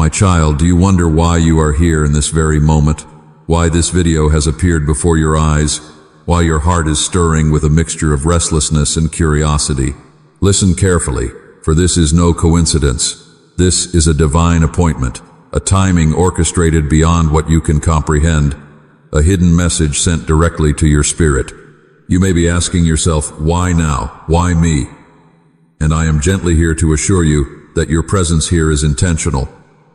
My child, do you wonder why you are here in this very moment? Why this video has appeared before your eyes? Why your heart is stirring with a mixture of restlessness and curiosity? Listen carefully, for this is no coincidence. This is a divine appointment, a timing orchestrated beyond what you can comprehend, a hidden message sent directly to your spirit. You may be asking yourself, why now? Why me? And I am gently here to assure you that your presence here is intentional,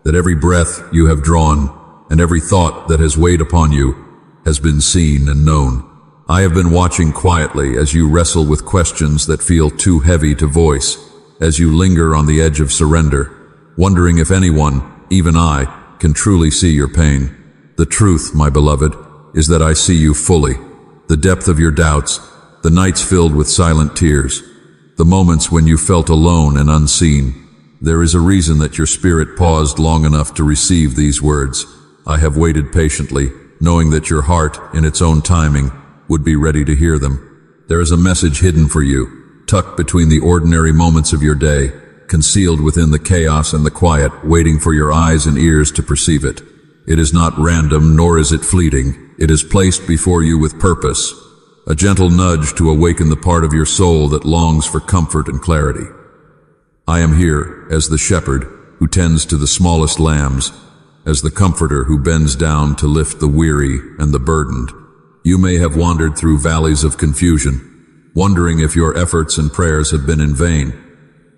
that every breath you have drawn and every thought that has weighed upon you has been seen and known. I have been watching quietly as you wrestle with questions that feel too heavy to voice, as you linger on the edge of surrender, wondering if anyone, even I, can truly see your pain. The truth, my beloved, is that I see you fully. The depth of your doubts, the nights filled with silent tears, the moments when you felt alone and unseen. There is a reason that your spirit paused long enough to receive these words. I have waited patiently, knowing that your heart, in its own timing, would be ready to hear them. There is a message hidden for you, tucked between the ordinary moments of your day, concealed within the chaos and the quiet, waiting for your eyes and ears to perceive it. It is not random, nor is it fleeting. It is placed before you with purpose, a gentle nudge to awaken the part of your soul that longs for comfort and clarity. I am here as the shepherd who tends to the smallest lambs, as the comforter who bends down to lift the weary and the burdened. You may have wandered through valleys of confusion, wondering if your efforts and prayers have been in vain,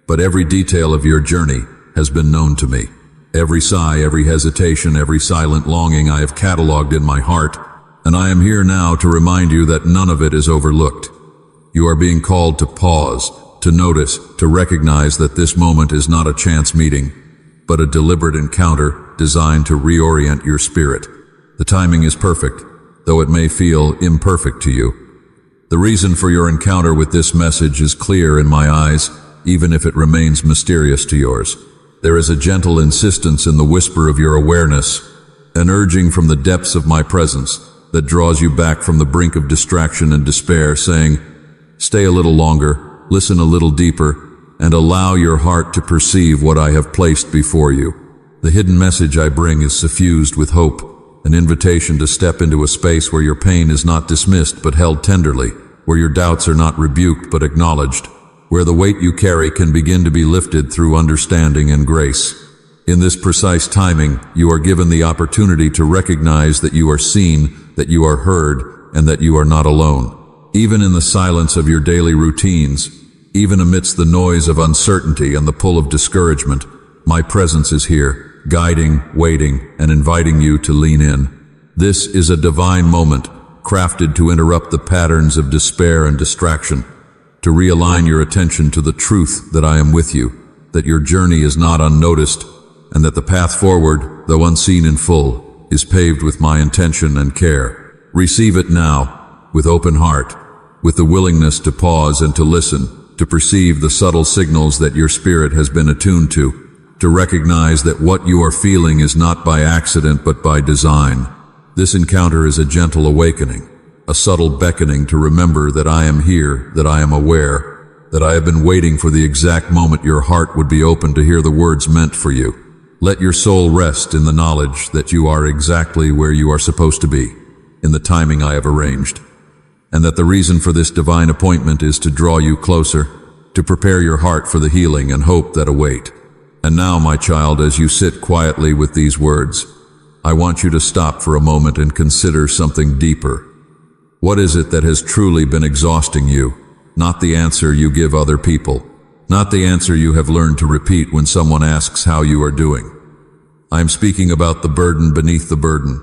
but every detail of your journey has been known to me. Every sigh, every hesitation, every silent longing I have cataloged in my heart, and I am here now to remind you that none of it is overlooked. You are being called to pause, to notice, to recognize that this moment is not a chance meeting, but a deliberate encounter designed to reorient your spirit. The timing is perfect, though it may feel imperfect to you. The reason for your encounter with this message is clear in my eyes, even if it remains mysterious to yours. There is a gentle insistence in the whisper of your awareness, an urging from the depths of my presence that draws you back from the brink of distraction and despair, saying, stay a little longer, listen a little deeper, and allow your heart to perceive what I have placed before you. The hidden message I bring is suffused with hope, an invitation to step into a space where your pain is not dismissed but held tenderly, where your doubts are not rebuked but acknowledged, where the weight you carry can begin to be lifted through understanding and grace. In this precise timing, you are given the opportunity to recognize that you are seen, that you are heard, and that you are not alone. Even in the silence of your daily routines, even amidst the noise of uncertainty and the pull of discouragement, my presence is here, guiding, waiting, and inviting you to lean in. This is a divine moment, crafted to interrupt the patterns of despair and distraction, to realign your attention to the truth that I am with you, that your journey is not unnoticed, and that the path forward, though unseen in full, is paved with my intention and care. Receive it now, with open heart, with the willingness to pause and to listen, to perceive the subtle signals that your spirit has been attuned to recognize that what you are feeling is not by accident but by design. This encounter is a gentle awakening, a subtle beckoning to remember that I am here, that I am aware, that I have been waiting for the exact moment your heart would be open to hear the words meant for you. Let your soul rest in the knowledge that you are exactly where you are supposed to be, in the timing I have arranged, and that the reason for this divine appointment is to draw you closer, to prepare your heart for the healing and hope that await. And now, my child, as you sit quietly with these words, I want you to stop for a moment and consider something deeper. What is it that has truly been exhausting you? Not the answer you give other people, not the answer you have learned to repeat when someone asks how you are doing. I am speaking about the burden beneath the burden,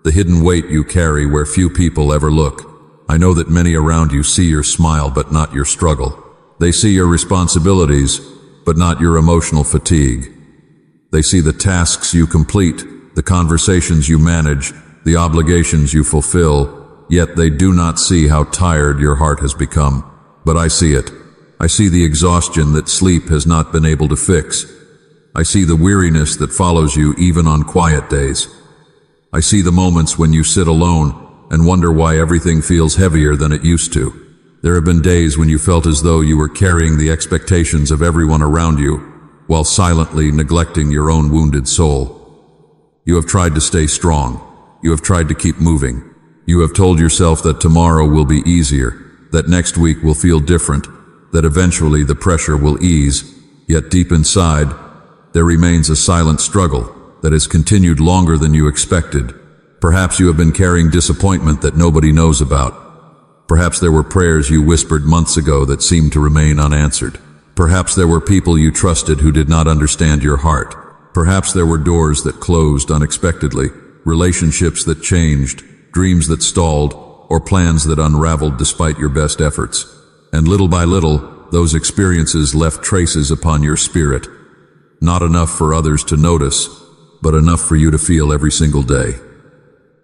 the hidden weight you carry where few people ever look. I know that many around you see your smile but not your struggle. They see your responsibilities but not your emotional fatigue. They see the tasks you complete, the conversations you manage, the obligations you fulfill, yet they do not see how tired your heart has become. But I see it. I see the exhaustion that sleep has not been able to fix. I see the weariness that follows you even on quiet days. I see the moments when you sit alone and wonder why everything feels heavier than it used to. There have been days when you felt as though you were carrying the expectations of everyone around you, while silently neglecting your own wounded soul. You have tried to stay strong. You have tried to keep moving. You have told yourself that tomorrow will be easier, that next week will feel different, that eventually the pressure will ease, yet deep inside, there remains a silent struggle that has continued longer than you expected. Perhaps you have been carrying disappointment that nobody knows about. Perhaps there were prayers you whispered months ago that seemed to remain unanswered. Perhaps there were people you trusted who did not understand your heart. Perhaps there were doors that closed unexpectedly, relationships that changed, dreams that stalled, or plans that unraveled despite your best efforts. And little by little, those experiences left traces upon your spirit. Not enough for others to notice, but enough for you to feel every single day.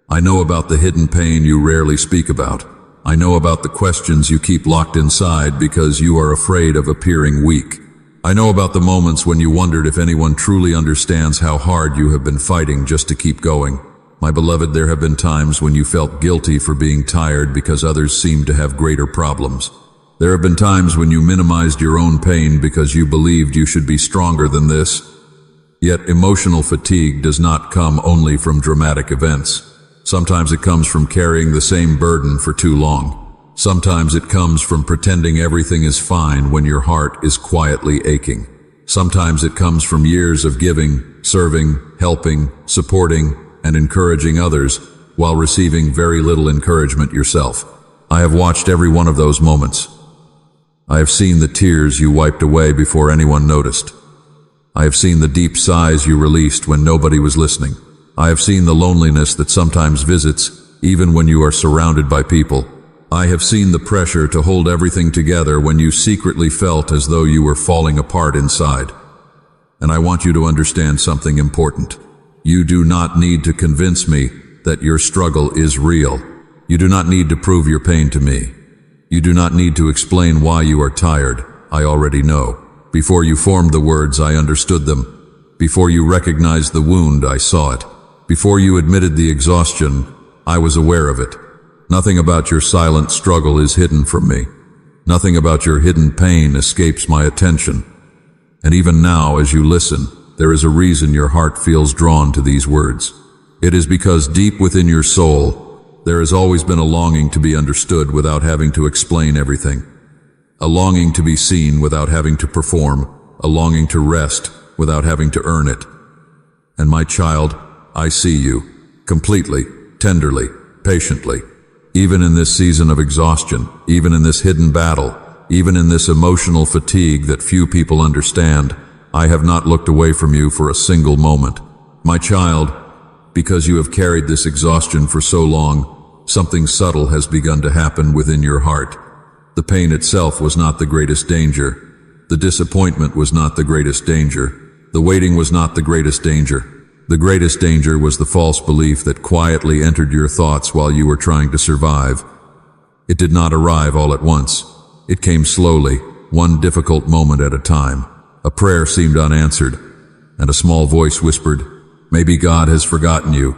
I know about the hidden pain you rarely speak about. I know about the questions you keep locked inside because you are afraid of appearing weak. I know about the moments when you wondered if anyone truly understands how hard you have been fighting just to keep going. My beloved, there have been times when you felt guilty for being tired because others seemed to have greater problems. There have been times when you minimized your own pain because you believed you should be stronger than this. Yet emotional fatigue does not come only from dramatic events. Sometimes it comes from carrying the same burden for too long. Sometimes it comes from pretending everything is fine when your heart is quietly aching. Sometimes it comes from years of giving, serving, helping, supporting, and encouraging others while receiving very little encouragement yourself. I have watched every one of those moments. I have seen the tears you wiped away before anyone noticed. I have seen the deep sighs you released when nobody was listening. I have seen the loneliness that sometimes visits, even when you are surrounded by people. I have seen the pressure to hold everything together when you secretly felt as though you were falling apart inside. And I want you to understand something important. You do not need to convince me that your struggle is real. You do not need to prove your pain to me. You do not need to explain why you are tired. I already know. Before you formed the words, I understood them. Before you recognized the wound, I saw it. Before you admitted the exhaustion, I was aware of it. Nothing about your silent struggle is hidden from me. Nothing about your hidden pain escapes my attention. And even now, as you listen, there is a reason your heart feels drawn to these words. It is because deep within your soul, there has always been a longing to be understood without having to explain everything. A longing to be seen without having to perform. A longing to rest without having to earn it. And my child, I see you, completely, tenderly, patiently. Even in this season of exhaustion, even in this hidden battle, even in this emotional fatigue that few people understand, I have not looked away from you for a single moment. My child, because you have carried this exhaustion for so long, something subtle has begun to happen within your heart. The pain itself was not the greatest danger. The disappointment was not the greatest danger. The waiting was not the greatest danger. The greatest danger was the false belief that quietly entered your thoughts while you were trying to survive. It did not arrive all at once. It came slowly, one difficult moment at a time. A prayer seemed unanswered, and a small voice whispered, "Maybe God has forgotten you."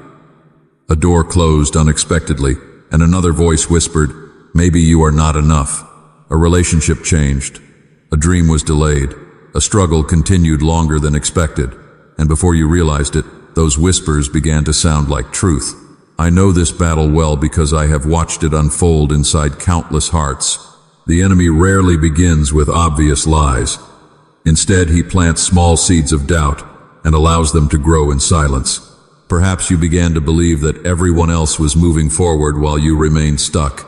A door closed unexpectedly, and another voice whispered, "Maybe you are not enough." A relationship changed. A dream was delayed. A struggle continued longer than expected, and before you realized it, those whispers began to sound like truth. I know this battle well because I have watched it unfold inside countless hearts. The enemy rarely begins with obvious lies. Instead, he plants small seeds of doubt and allows them to grow in silence. Perhaps you began to believe that everyone else was moving forward while you remained stuck.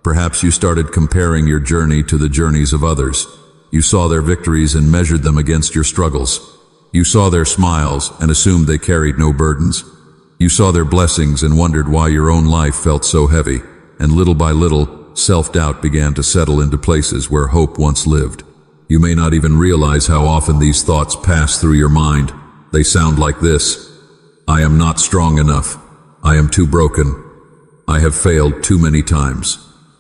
Perhaps you started comparing your journey to the journeys of others. You saw their victories and measured them against your struggles. You saw their smiles and assumed they carried no burdens. You saw their blessings and wondered why your own life felt so heavy. And little by little, self-doubt began to settle into places where hope once lived. You may not even realize how often these thoughts pass through your mind. They sound like this: I am not strong enough. I am too broken. I have failed too many times.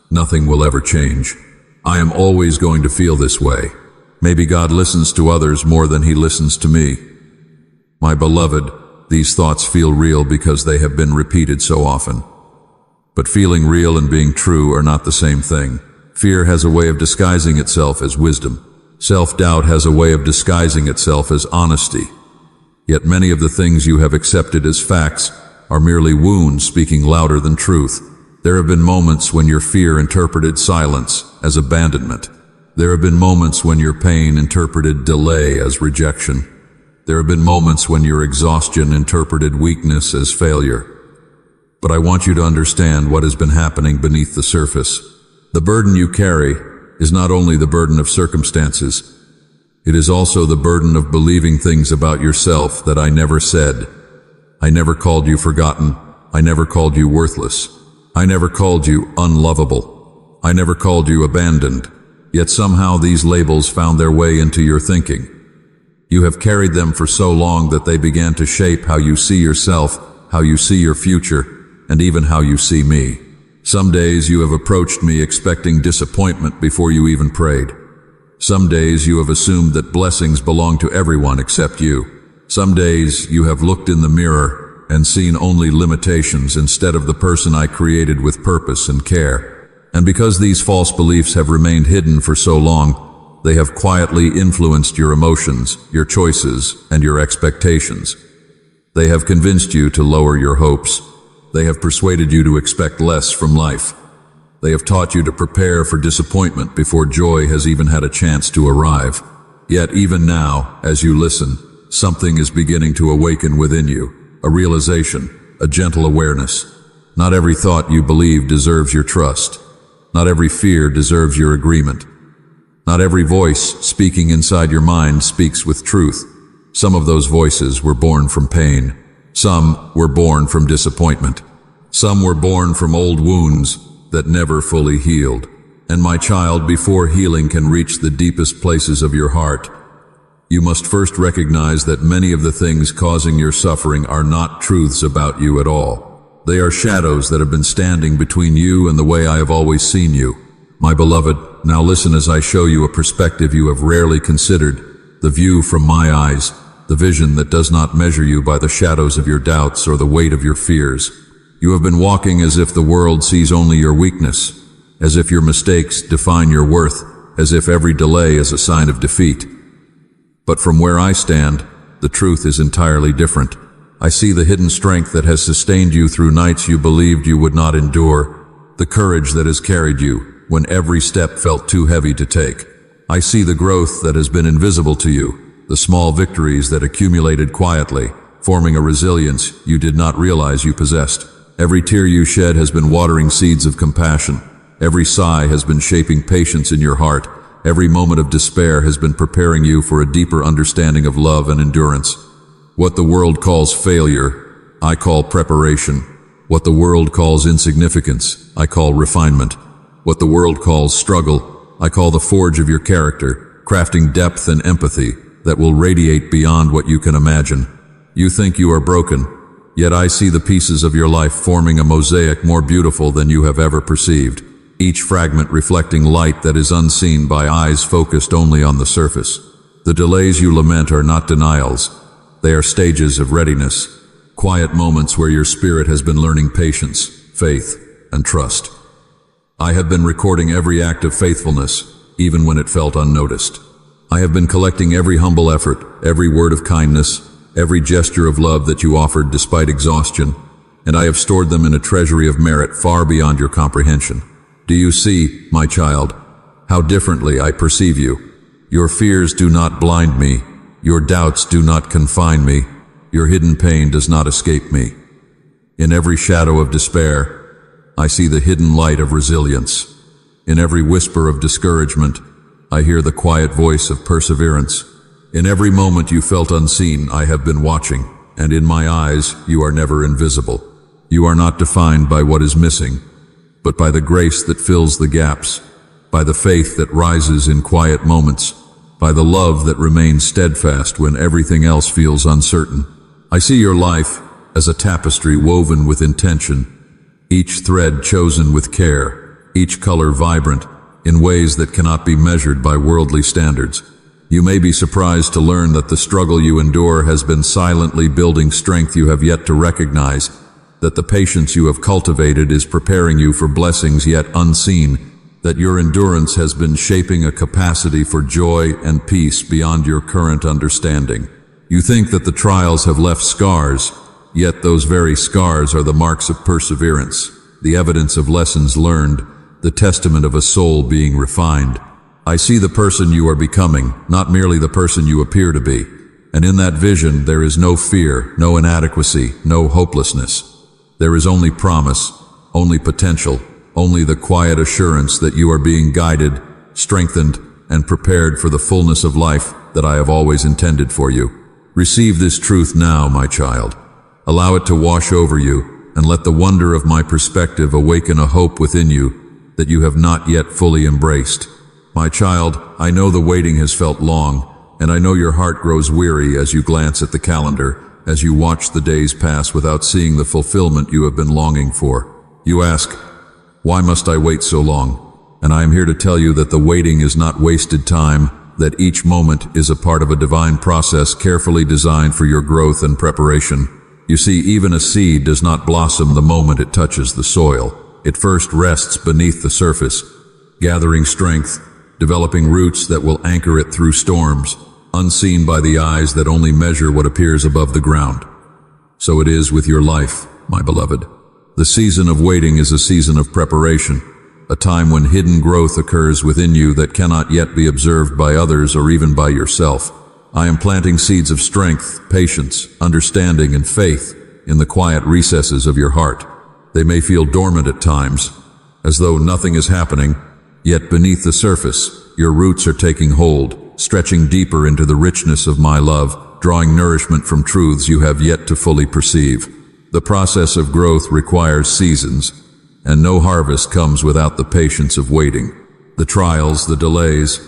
Nothing will ever change. I am always going to feel this way. Maybe God listens to others more than he listens to me. My beloved, these thoughts feel real because they have been repeated so often. But feeling real and being true are not the same thing. Fear has a way of disguising itself as wisdom. Self-doubt has a way of disguising itself as honesty. Yet many of the things you have accepted as facts are merely wounds speaking louder than truth. There have been moments when your fear interpreted silence as abandonment. There have been moments when your pain interpreted delay as rejection. There have been moments when your exhaustion interpreted weakness as failure. But I want you to understand what has been happening beneath the surface. The burden you carry is not only the burden of circumstances, it is also the burden of believing things about yourself that I never said. I never called you forgotten. I never called you worthless. I never called you unlovable. I never called you abandoned. Yet somehow these labels found their way into your thinking. You have carried them for so long that they began to shape how you see yourself, how you see your future, and even how you see me. Some days you have approached me expecting disappointment before you even prayed. Some days you have assumed that blessings belong to everyone except you. Some days you have looked in the mirror and seen only limitations instead of the person I created with purpose and care. And because these false beliefs have remained hidden for so long, they have quietly influenced your emotions, your choices, and your expectations. They have convinced you to lower your hopes. They have persuaded you to expect less from life. They have taught you to prepare for disappointment before joy has even had a chance to arrive. Yet even now, as you listen, something is beginning to awaken within you, a realization, a gentle awareness. Not every thought you believe deserves your trust. Not every fear deserves your agreement. Not every voice speaking inside your mind speaks with truth. Some of those voices were born from pain. Some were born from disappointment. Some were born from old wounds that never fully healed. And my child, before healing can reach the deepest places of your heart, you must first recognize that many of the things causing your suffering are not truths about you at all. They are shadows that have been standing between you and the way I have always seen you. My beloved, now listen as I show you a perspective you have rarely considered, the view from my eyes, the vision that does not measure you by the shadows of your doubts or the weight of your fears. You have been walking as if the world sees only your weakness, as if your mistakes define your worth, as if every delay is a sign of defeat. But from where I stand, the truth is entirely different. I see the hidden strength that has sustained you through nights you believed you would not endure, the courage that has carried you when every step felt too heavy to take. I see the growth that has been invisible to you, the small victories that accumulated quietly, forming a resilience you did not realize you possessed. Every tear you shed has been watering seeds of compassion. Every sigh has been shaping patience in your heart. Every moment of despair has been preparing you for a deeper understanding of love and endurance. What the world calls failure, I call preparation. What the world calls insignificance, I call refinement. What the world calls struggle, I call the forge of your character, crafting depth and empathy that will radiate beyond what you can imagine. You think you are broken, yet I see the pieces of your life forming a mosaic more beautiful than you have ever perceived, each fragment reflecting light that is unseen by eyes focused only on the surface. The delays you lament are not denials. They are stages of readiness, quiet moments where your spirit has been learning patience, faith, and trust. I have been recording every act of faithfulness, even when it felt unnoticed. I have been collecting every humble effort, every word of kindness, every gesture of love that you offered despite exhaustion, and I have stored them in a treasury of merit far beyond your comprehension. Do you see, my child, how differently I perceive you? Your fears do not blind me. Your doubts do not confine me. Your hidden pain does not escape me. In every shadow of despair, I see the hidden light of resilience. In every whisper of discouragement, I hear the quiet voice of perseverance. In every moment you felt unseen, I have been watching, and in my eyes, you are never invisible. You are not defined by what is missing, but by the grace that fills the gaps, by the faith that rises in quiet moments, by the love that remains steadfast when everything else feels uncertain. I see your life as a tapestry woven with intention, each thread chosen with care, each color vibrant, in ways that cannot be measured by worldly standards. You may be surprised to learn that the struggle you endure has been silently building strength you have yet to recognize, that the patience you have cultivated is preparing you for blessings yet unseen, that your endurance has been shaping a capacity for joy and peace beyond your current understanding. You think that the trials have left scars, yet those very scars are the marks of perseverance, the evidence of lessons learned, the testament of a soul being refined. I see the person you are becoming, not merely the person you appear to be. And in that vision, there is no fear, no inadequacy, no hopelessness. There is only promise, only potential, only the quiet assurance that you are being guided, strengthened, and prepared for the fullness of life that I have always intended for you. Receive this truth now, my child. Allow it to wash over you, and let the wonder of my perspective awaken a hope within you that you have not yet fully embraced. My child, I know the waiting has felt long, and I know your heart grows weary as you glance at the calendar, as you watch the days pass without seeing the fulfillment you have been longing for. You ask, why must I wait so long? And I am here to tell you that the waiting is not wasted time, that each moment is a part of a divine process carefully designed for your growth and preparation. You see, even a seed does not blossom the moment it touches the soil. It first rests beneath the surface, gathering strength, developing roots that will anchor it through storms, unseen by the eyes that only measure what appears above the ground. So it is with your life, my beloved. The season of waiting is a season of preparation, a time when hidden growth occurs within you that cannot yet be observed by others or even by yourself. I am planting seeds of strength, patience, understanding, and faith in the quiet recesses of your heart. They may feel dormant at times, as though nothing is happening, yet beneath the surface, your roots are taking hold, stretching deeper into the richness of my love, drawing nourishment from truths you have yet to fully perceive. The process of growth requires seasons, and no harvest comes without the patience of waiting. The trials, the delays,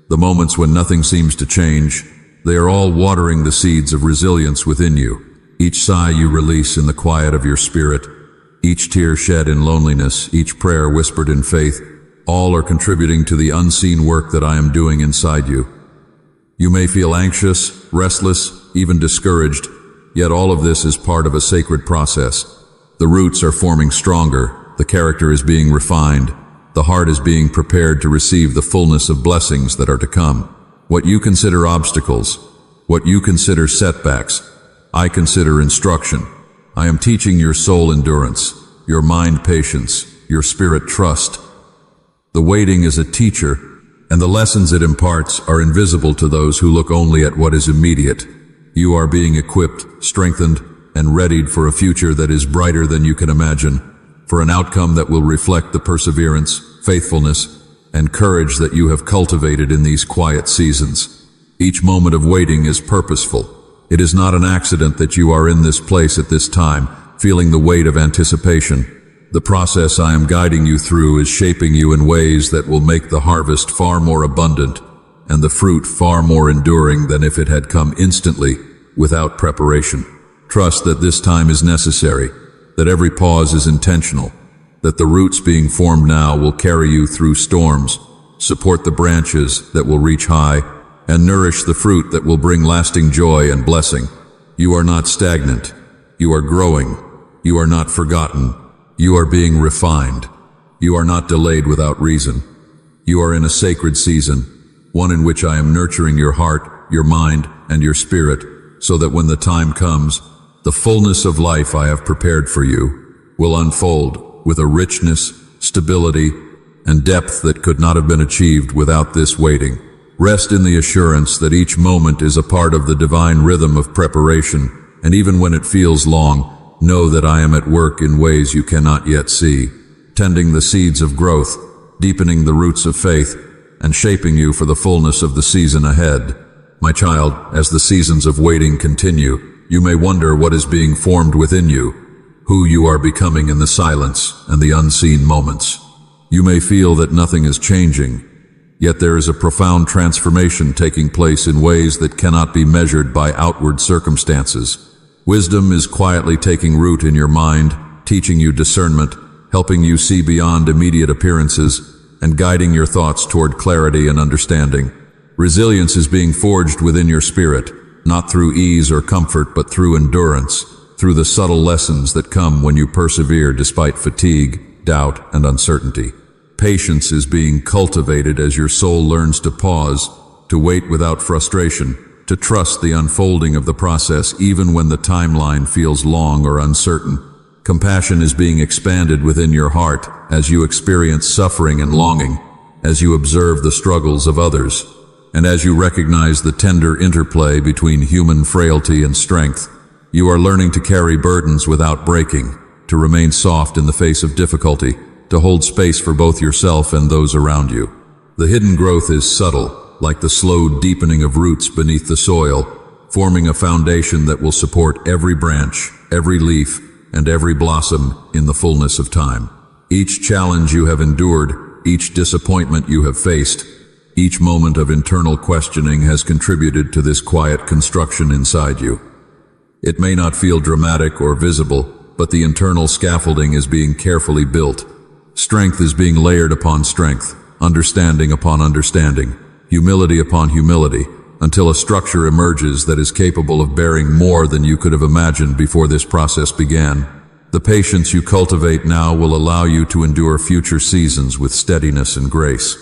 the moments when nothing seems to change, they are all watering the seeds of resilience within you. Each sigh you release in the quiet of your spirit, each tear shed in loneliness, each prayer whispered in faith, all are contributing to the unseen work that I am doing inside you. You may feel anxious, restless, even discouraged, yet all of this is part of a sacred process. The roots are forming stronger, the character is being refined, the heart is being prepared to receive the fullness of blessings that are to come. What you consider obstacles, what you consider setbacks, I consider instruction. I am teaching your soul endurance, your mind patience, your spirit trust. The waiting is a teacher, and the lessons it imparts are invisible to those who look only at what is immediate. You are being equipped, strengthened, and readied for a future that is brighter than you can imagine, for an outcome that will reflect the perseverance, faithfulness, and courage that you have cultivated in these quiet seasons. Each moment of waiting is purposeful. It is not an accident that you are in this place at this time, feeling the weight of anticipation. The process I am guiding you through is shaping you in ways that will make the harvest far more abundant and the fruit far more enduring than if it had come instantly without preparation. Trust that this time is necessary, that every pause is intentional, that the roots being formed now will carry you through storms, support the branches that will reach high, and nourish the fruit that will bring lasting joy and blessing. You are not stagnant. You are growing. You are not forgotten. You are being refined. You are not delayed without reason. You are in a sacred season, one in which I am nurturing your heart, your mind, and your spirit, so that when the time comes, the fullness of life I have prepared for you will unfold with a richness, stability, and depth that could not have been achieved without this waiting. Rest in the assurance that each moment is a part of the divine rhythm of preparation, and even when it feels long, know that I am at work in ways you cannot yet see, tending the seeds of growth, deepening the roots of faith, and shaping you for the fullness of the season ahead. My child, as the seasons of waiting continue, you may wonder what is being formed within you, who you are becoming in the silence and the unseen moments. You may feel that nothing is changing, yet there is a profound transformation taking place in ways that cannot be measured by outward circumstances. Wisdom is quietly taking root in your mind, teaching you discernment, helping you see beyond immediate appearances, and guiding your thoughts toward clarity and understanding. Resilience is being forged within your spirit, not through ease or comfort, but through endurance, through the subtle lessons that come when you persevere despite fatigue, doubt, and uncertainty. Patience is being cultivated as your soul learns to pause, to wait without frustration, to trust the unfolding of the process even when the timeline feels long or uncertain. Compassion is being expanded within your heart as you experience suffering and longing, as you observe the struggles of others, and as you recognize the tender interplay between human frailty and strength. You are learning to carry burdens without breaking, to remain soft in the face of difficulty, to hold space for both yourself and those around you. The hidden growth is subtle, like the slow deepening of roots beneath the soil, forming a foundation that will support every branch, every leaf, and every blossom in the fullness of time. Each challenge you have endured, each disappointment you have faced, each moment of internal questioning has contributed to this quiet construction inside you. It may not feel dramatic or visible, but the internal scaffolding is being carefully built. Strength is being layered upon strength, understanding upon understanding, humility upon humility, until a structure emerges that is capable of bearing more than you could have imagined before this process began. The patience you cultivate now will allow you to endure future seasons with steadiness and grace.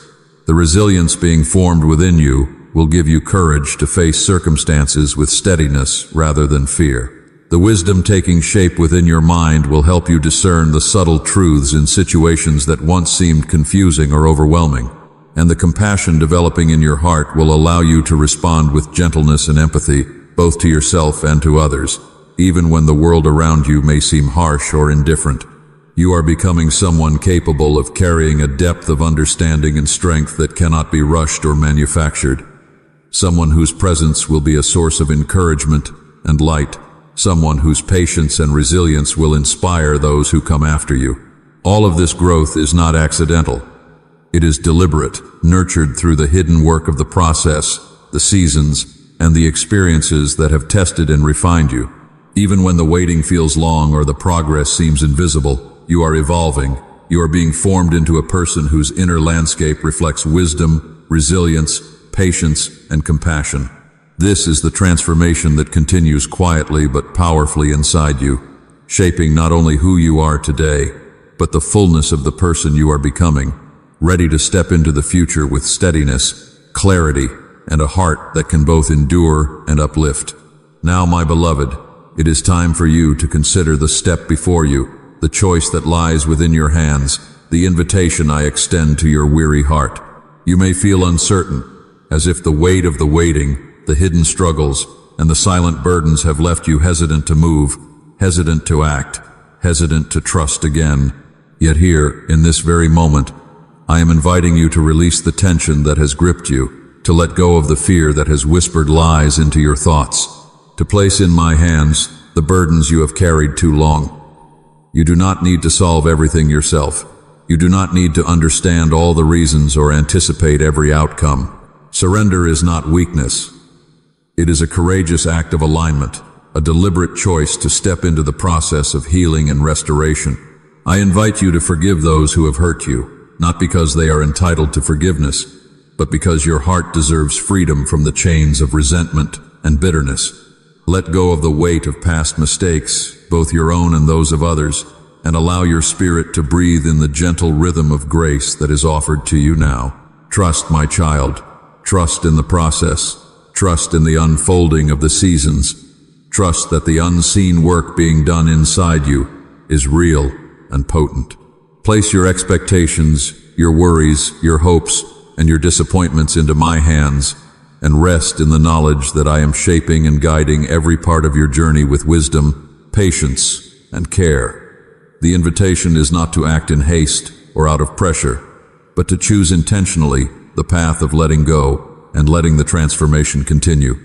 The resilience being formed within you will give you courage to face circumstances with steadiness rather than fear. The wisdom taking shape within your mind will help you discern the subtle truths in situations that once seemed confusing or overwhelming, and the compassion developing in your heart will allow you to respond with gentleness and empathy, both to yourself and to others, even when the world around you may seem harsh or indifferent. You are becoming someone capable of carrying a depth of understanding and strength that cannot be rushed or manufactured. Someone whose presence will be a source of encouragement and light. Someone whose patience and resilience will inspire those who come after you. All of this growth is not accidental. It is deliberate, nurtured through the hidden work of the process, the seasons, and the experiences that have tested and refined you. Even when the waiting feels long or the progress seems invisible, you are evolving. You are being formed into a person whose inner landscape reflects wisdom, resilience, patience, and compassion. This is the transformation that continues quietly but powerfully inside you, shaping not only who you are today, but the fullness of the person you are becoming, ready to step into the future with steadiness, clarity, and a heart that can both endure and uplift. Now, my beloved, it is time for you to consider the step before you, the choice that lies within your hands, the invitation I extend to your weary heart. You may feel uncertain, as if the weight of the waiting, the hidden struggles, and the silent burdens have left you hesitant to move, hesitant to act, hesitant to trust again. Yet here, in this very moment, I am inviting you to release the tension that has gripped you, to let go of the fear that has whispered lies into your thoughts, to place in my hands the burdens you have carried too long. You do not need to solve everything yourself. You do not need to understand all the reasons or anticipate every outcome. Surrender is not weakness. It is a courageous act of alignment, a deliberate choice to step into the process of healing and restoration. I invite you to forgive those who have hurt you, not because they are entitled to forgiveness, but because your heart deserves freedom from the chains of resentment and bitterness. Let go of the weight of past mistakes, both your own and those of others, and allow your spirit to breathe in the gentle rhythm of grace that is offered to you now. Trust, my child. Trust in the process. Trust in the unfolding of the seasons. Trust that the unseen work being done inside you is real and potent. Place your expectations, your worries, your hopes, and your disappointments into my hands, and rest in the knowledge that I am shaping and guiding every part of your journey with wisdom, patience, and care. The invitation is not to act in haste or out of pressure, but to choose intentionally the path of letting go and letting the transformation continue.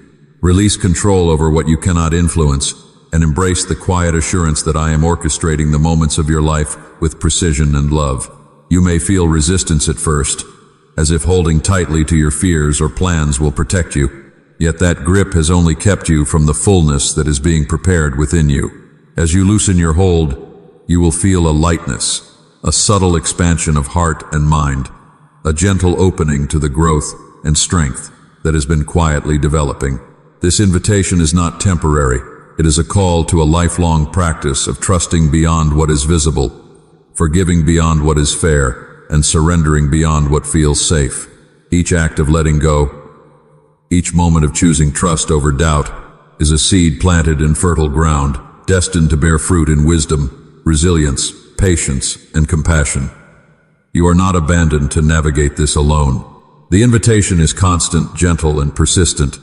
Release control over what you cannot influence and embrace the quiet assurance that I am orchestrating the moments of your life with precision and love. You may feel resistance at first, as if holding tightly to your fears or plans will protect you, yet that grip has only kept you from the fullness that is being prepared within you. As you loosen your hold, you will feel a lightness, a subtle expansion of heart and mind, a gentle opening to the growth and strength that has been quietly developing. This invitation is not temporary. It is a call to a lifelong practice of trusting beyond what is visible, forgiving beyond what is fair, and surrendering beyond what feels safe. Each act of letting go, each moment of choosing trust over doubt, is a seed planted in fertile ground, destined to bear fruit in wisdom, resilience, patience, and compassion. You are not abandoned to navigate this alone. The invitation is constant, gentle, and persistent,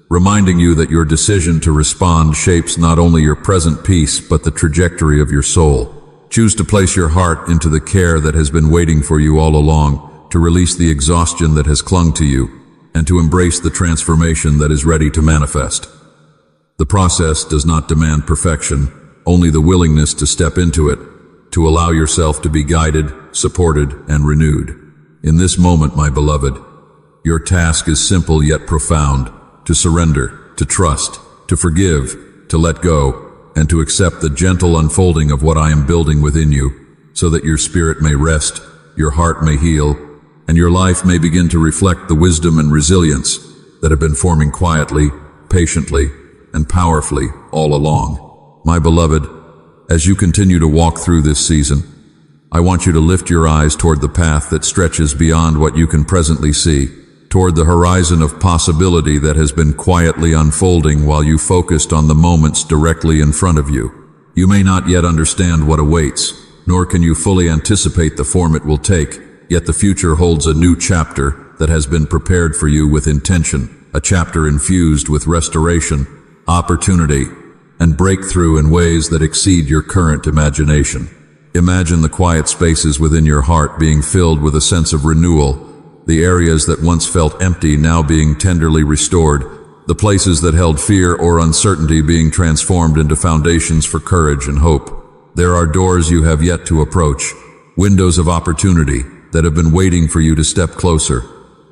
reminding you that your decision to respond shapes not only your present peace but the trajectory of your soul. Choose to place your heart into the care that has been waiting for you all along, to release the exhaustion that has clung to you, and to embrace the transformation that is ready to manifest. The process does not demand perfection, only the willingness to step into it, to allow yourself to be guided, supported, and renewed. In this moment, my beloved, your task is simple yet profound: to surrender, to trust, to forgive, to let go, and to accept the gentle unfolding of what I am building within you, so that your spirit may rest, your heart may heal, and your life may begin to reflect the wisdom and resilience that have been forming quietly, patiently, and powerfully all along. My beloved, as you continue to walk through this season, I want you to lift your eyes toward the path that stretches beyond what you can presently see, toward the horizon of possibility that has been quietly unfolding while you focused on the moments directly in front of you. You may not yet understand what awaits, nor can you fully anticipate the form it will take, yet the future holds a new chapter that has been prepared for you with intention, a chapter infused with restoration, opportunity, and breakthrough in ways that exceed your current imagination. Imagine the quiet spaces within your heart being filled with a sense of renewal, the areas that once felt empty now being tenderly restored, the places that held fear or uncertainty being transformed into foundations for courage and hope. There are doors you have yet to approach, windows of opportunity that have been waiting for you to step closer,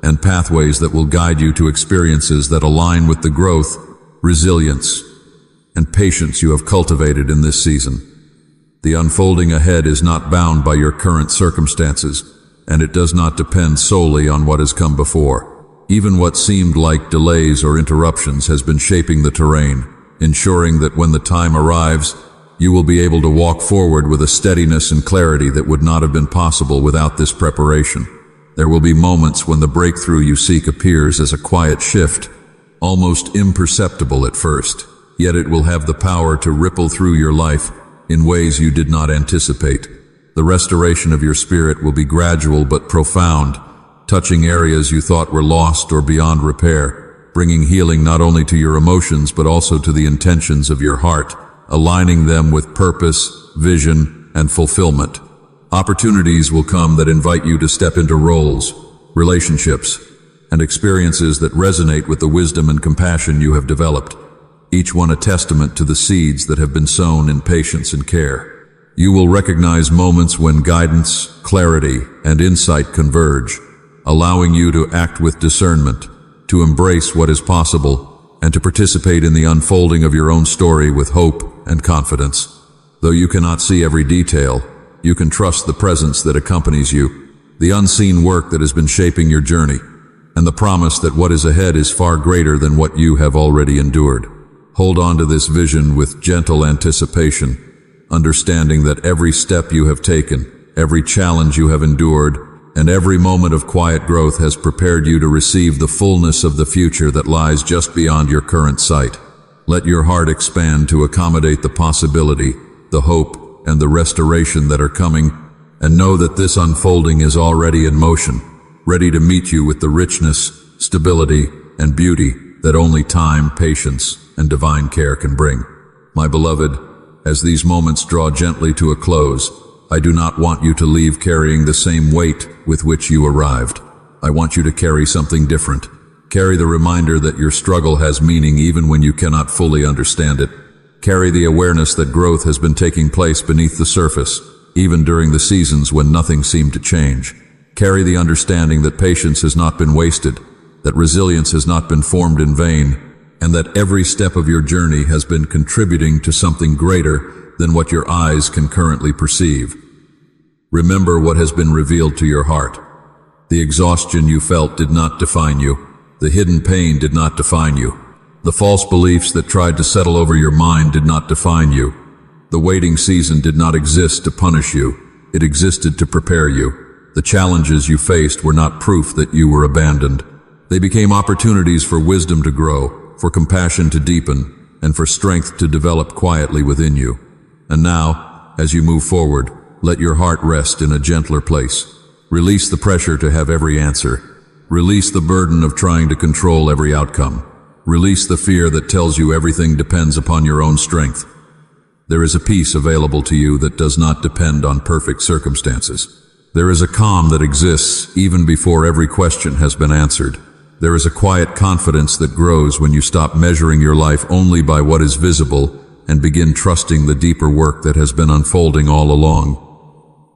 and pathways that will guide you to experiences that align with the growth, resilience, and patience you have cultivated in this season. The unfolding ahead is not bound by your current circumstances, and it does not depend solely on what has come before. Even what seemed like delays or interruptions has been shaping the terrain, ensuring that when the time arrives, you will be able to walk forward with a steadiness and clarity that would not have been possible without this preparation. There will be moments when the breakthrough you seek appears as a quiet shift, almost imperceptible at first, yet it will have the power to ripple through your life in ways you did not anticipate. The restoration of your spirit will be gradual but profound, touching areas you thought were lost or beyond repair, bringing healing not only to your emotions but also to the intentions of your heart, aligning them with purpose, vision, and fulfillment. Opportunities will come that invite you to step into roles, relationships, and experiences that resonate with the wisdom and compassion you have developed, each one a testament to the seeds that have been sown in patience and care. You will recognize moments when guidance, clarity, and insight converge, allowing you to act with discernment, to embrace what is possible, and to participate in the unfolding of your own story with hope and confidence. Though you cannot see every detail, you can trust the presence that accompanies you, the unseen work that has been shaping your journey, and the promise that what is ahead is far greater than what you have already endured. Hold on to this vision with gentle anticipation, understanding that every step you have taken, every challenge you have endured, and every moment of quiet growth has prepared you to receive the fullness of the future that lies just beyond your current sight. Let your heart expand to accommodate the possibility, the hope, and the restoration that are coming, and know that this unfolding is already in motion, ready to meet you with the richness, stability, and beauty that only time, patience, and divine care can bring. My beloved, as these moments draw gently to a close, I do not want you to leave carrying the same weight with which you arrived. I want you to carry something different. Carry the reminder that your struggle has meaning even when you cannot fully understand it. Carry the awareness that growth has been taking place beneath the surface, even during the seasons when nothing seemed to change. Carry the understanding that patience has not been wasted, that resilience has not been formed in vain, and that every step of your journey has been contributing to something greater than what your eyes can currently perceive. Remember what has been revealed to your heart. The exhaustion you felt did not define you. The hidden pain did not define you. The false beliefs that tried to settle over your mind did not define you. The waiting season did not exist to punish you. It existed to prepare you. The challenges you faced were not proof that you were abandoned. They became opportunities for wisdom to grow, for compassion to deepen, and for strength to develop quietly within you. And now, as you move forward, let your heart rest in a gentler place. Release the pressure to have every answer. Release the burden of trying to control every outcome. Release the fear that tells you everything depends upon your own strength. There is a peace available to you that does not depend on perfect circumstances. There is a calm that exists even before every question has been answered. There is a quiet confidence that grows when you stop measuring your life only by what is visible and begin trusting the deeper work that has been unfolding all along.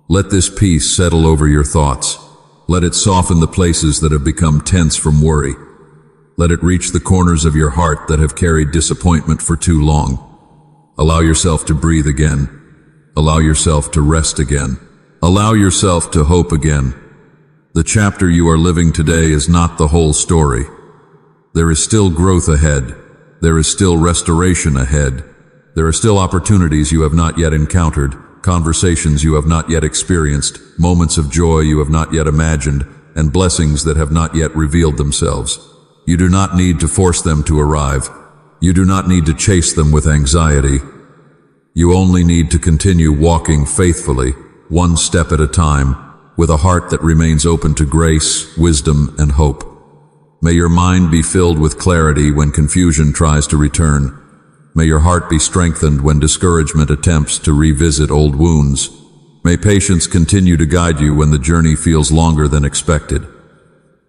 Let this peace settle over your thoughts. Let it soften the places that have become tense from worry. Let it reach the corners of your heart that have carried disappointment for too long. Allow yourself to breathe again. Allow yourself to rest again. Allow yourself to hope again. The chapter you are living today is not the whole story. There is still growth ahead. There is still restoration ahead. There are still opportunities you have not yet encountered, conversations you have not yet experienced, moments of joy you have not yet imagined, and blessings that have not yet revealed themselves. You do not need to force them to arrive. You do not need to chase them with anxiety. You only need to continue walking faithfully, one step at a time, with a heart that remains open to grace, wisdom, and hope. May your mind be filled with clarity when confusion tries to return. May your heart be strengthened when discouragement attempts to revisit old wounds. May patience continue to guide you when the journey feels longer than expected.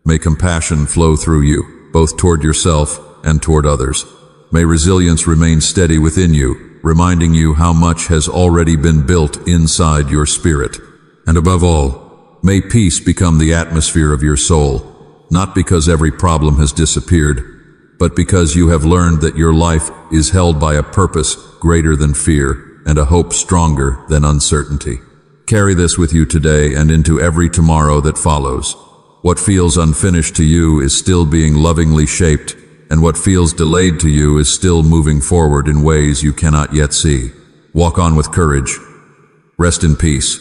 May compassion flow through you, both toward yourself and toward others. May resilience remain steady within you, reminding you how much has already been built inside your spirit. And above all, may peace become the atmosphere of your soul, not because every problem has disappeared, but because you have learned that your life is held by a purpose greater than fear and a hope stronger than uncertainty. Carry this with you today and into every tomorrow that follows. What feels unfinished to you is still being lovingly shaped, and what feels delayed to you is still moving forward in ways you cannot yet see. Walk on with courage. Rest in peace.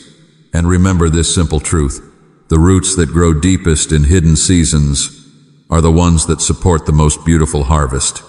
And remember this simple truth. The roots that grow deepest in hidden seasons are the ones that support the most beautiful harvest.